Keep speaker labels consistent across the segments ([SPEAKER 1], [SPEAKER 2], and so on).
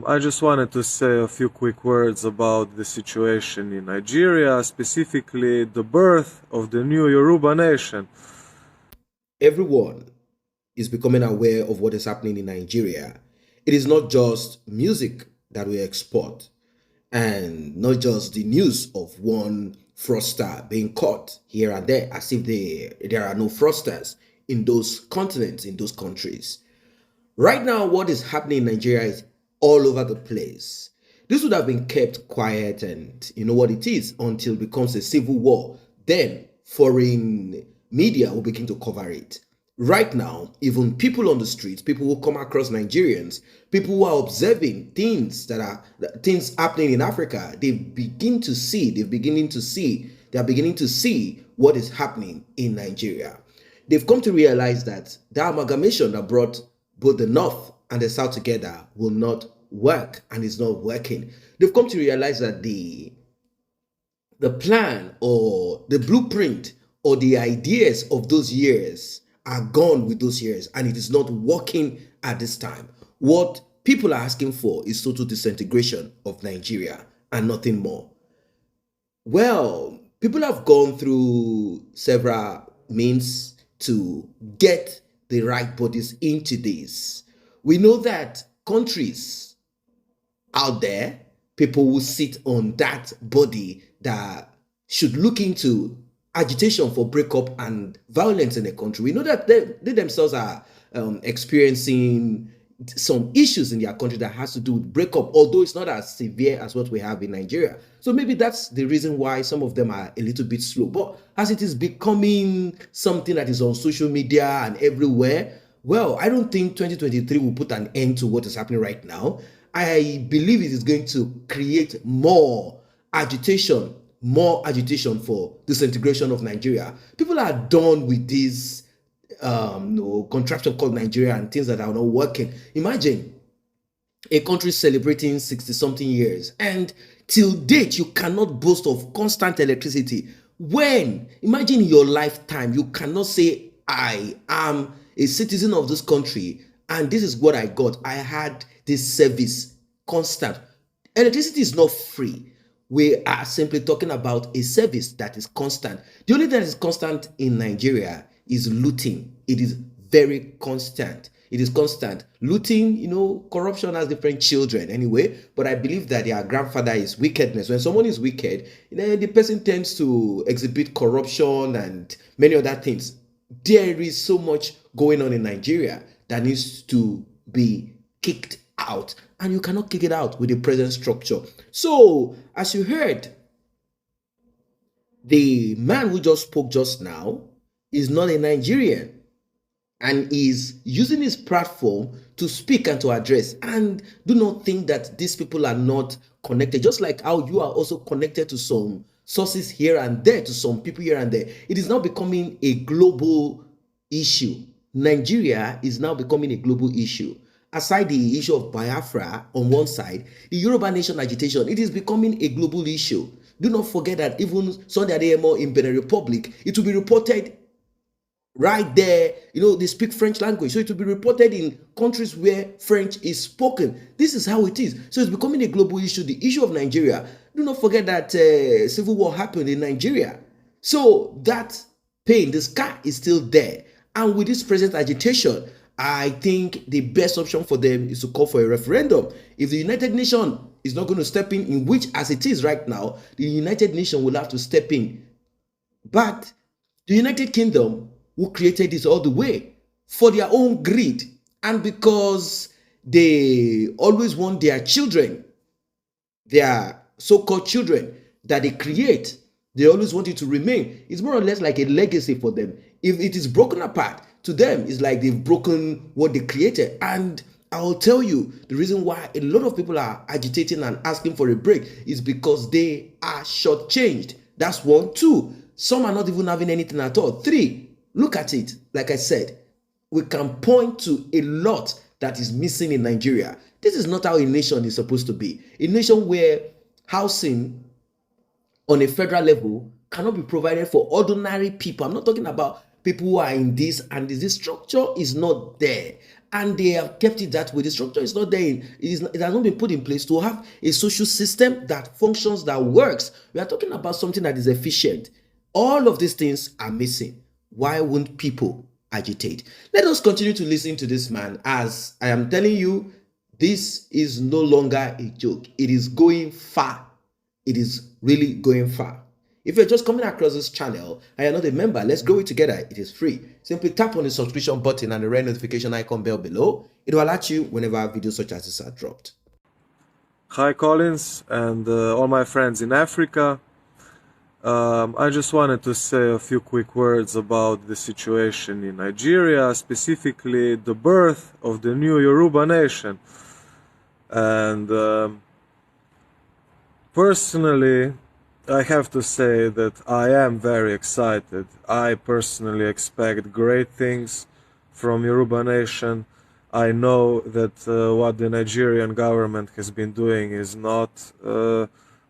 [SPEAKER 1] I just wanted to say a few quick words about the situation in Nigeria, specifically the birth of the new Yoruba nation.
[SPEAKER 2] Everyone is becoming aware of what is happening in Nigeria. It is not just music that we export and not just the news of one fraudster being caught here and there as if there are no fraudsters in those continents, in those countries. Right now, what is happening in Nigeria is all over the place. This would have been kept quiet and you know what it is until it becomes a civil war. Then foreign media will begin to cover it. Right now, even people on the streets, people who come across Nigerians, people who are observing things happening in Africa, they are beginning to see what is happening in Nigeria. They've come to realize that the amalgamation that brought both the North and the South together will not work and is not working. They've come to realize that the plan or the blueprint or the ideas of those years are gone with those years and it is not working at this time. What people are asking for is total disintegration of Nigeria and nothing more. Well, people have gone through several means to get the right bodies into this. We know that countries out there, people who sit on that body that should look into agitation for breakup and violence in the country. We know that they themselves are experiencing some issues in their country that has to do with breakup, although it's not as severe as what we have in Nigeria. So maybe that's the reason why some of them are a little bit slow. But as it is becoming something that is on social media and everywhere, well, I don't think 2023 will put an end to what is happening right now. I believe it is going to create more agitation for disintegration of Nigeria. People are done with this contraption called Nigeria and things that are not working. Imagine a country celebrating 60 something years and till date you cannot boast of constant electricity. When imagine in your lifetime you cannot say I am a citizen of this country and this is what I got. I had this service constant. Electricity is not free. We are simply talking about a service that is constant. The only thing that is constant in Nigeria is looting. It is very constant. It is constant. Looting, corruption has different children anyway, but I believe that their grandfather is wickedness. When someone is wicked, the person tends to exhibit corruption and many other things. There is so much going on in Nigeria that needs to be kicked out, and you cannot kick it out with the present structure. So, as you heard, the man who just spoke just now is not a Nigerian and is using his platform to speak and to address. And do not think that these people are not connected, just like how you are also connected to some sources here and there, to some people here and there. It is now becoming a global issue. Nigeria is now becoming a global issue. Aside the issue of Biafra on one side, the Yoruba nation agitation, it is becoming a global issue. Do not forget that even Sunday Adeyemo in Benin Republic, it will be reported right there. They speak French language, so it will be reported in countries where French is spoken. This is how it is. So it's becoming a global issue. The issue of Nigeria, do not forget that civil war happened in Nigeria. So that pain, the scar is still there. And with this present agitation, I think the best option for them is to call for a referendum. If the United Nations is not going to step in which as it is right now, the United Nations will have to step in. But the United Kingdom, who created this all the way for their own greed and because they always want their children, their so-called children that they create, they always want it to remain. It's more or less like a legacy for them. If it is broken apart, to them, it's like they've broken what they created. And I'll tell you, the reason why a lot of people are agitating and asking for a break is because they are shortchanged. That's one. Two, some are not even having anything at all. Three, look at it. Like I said, we can point to a lot that is missing in Nigeria. This is not how a nation is supposed to be. A nation where housing on a federal level cannot be provided for ordinary people. I'm not talking about people who are in this, and this structure is not there. And they have kept it that way. The structure is not there. It has not been put in place to have a social system that functions, that works. We are talking about something that is efficient. All of these things are missing. Why won't people agitate? Let us continue to listen to this man. As I am telling you, this is no longer a joke. It is going far. It is really going far. If you're just coming across this channel and you're not a member, let's grow it together. It is free. Simply tap on the subscription button and the red notification icon bell below. It will alert you whenever videos such as this are dropped.
[SPEAKER 1] Hi Collins and all my friends in Africa. I just wanted to say a few quick words about the situation in Nigeria, specifically the birth of the new Yoruba nation. And personally, I have to say that I am very excited. I personally expect great things from Yoruba nation. I know that what the Nigerian government has been doing is not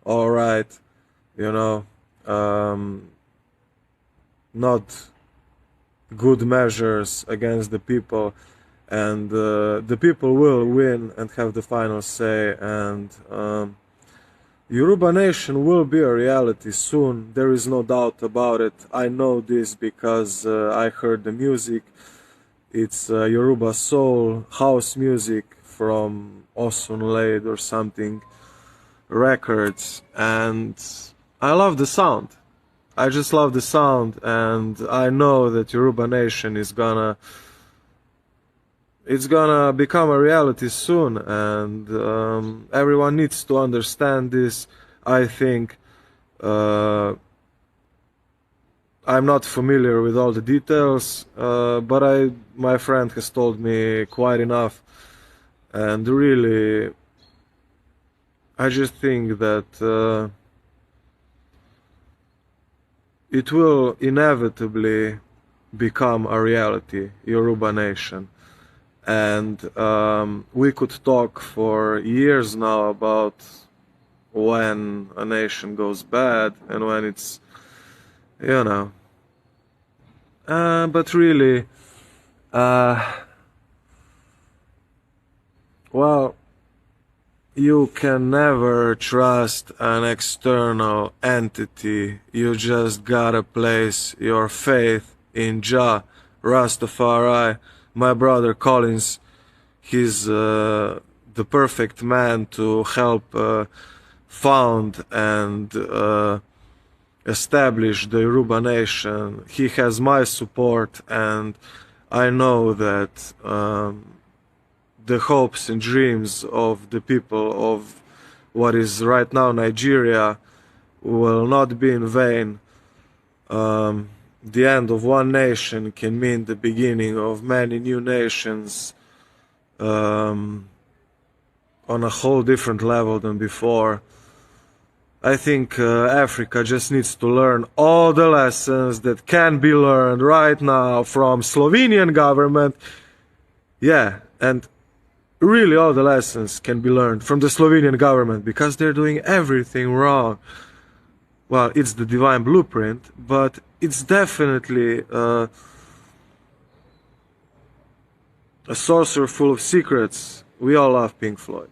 [SPEAKER 1] all right, you know, not good measures against the people, and the people will win and have the final say, and Yoruba nation will be a reality soon. There is no doubt about it. I know this because I heard the music. It's Yoruba soul, house music from F1NALLY or something records, and I love the sound. I just love the sound, and I know that Yoruba nation is gonna become a reality soon, and everyone needs to understand this. I think I'm not familiar with all the details, but my friend has told me quite enough, and really I just think that it will inevitably become a reality, Yoruba nation. And we could talk for years now about when a nation goes bad and when it's, you know, but really, well, you can never trust an external entity. You just gotta place your faith in Jah, Rastafari. My brother Collins, he's the perfect man to help found and establish the Yoruba nation. He has my support, and I know that the hopes and dreams of the people of what is right now Nigeria will not be in vain. The end of one nation can mean the beginning of many new nations on a whole different level than before. I think Africa just needs to learn all the lessons that can be learned right now from Slovenian government. Yeah, and really all the lessons can be learned from the Slovenian government, because they're doing everything wrong. Well, it's the divine blueprint, but it's definitely a saucer full of secrets. We all love Pink Floyd.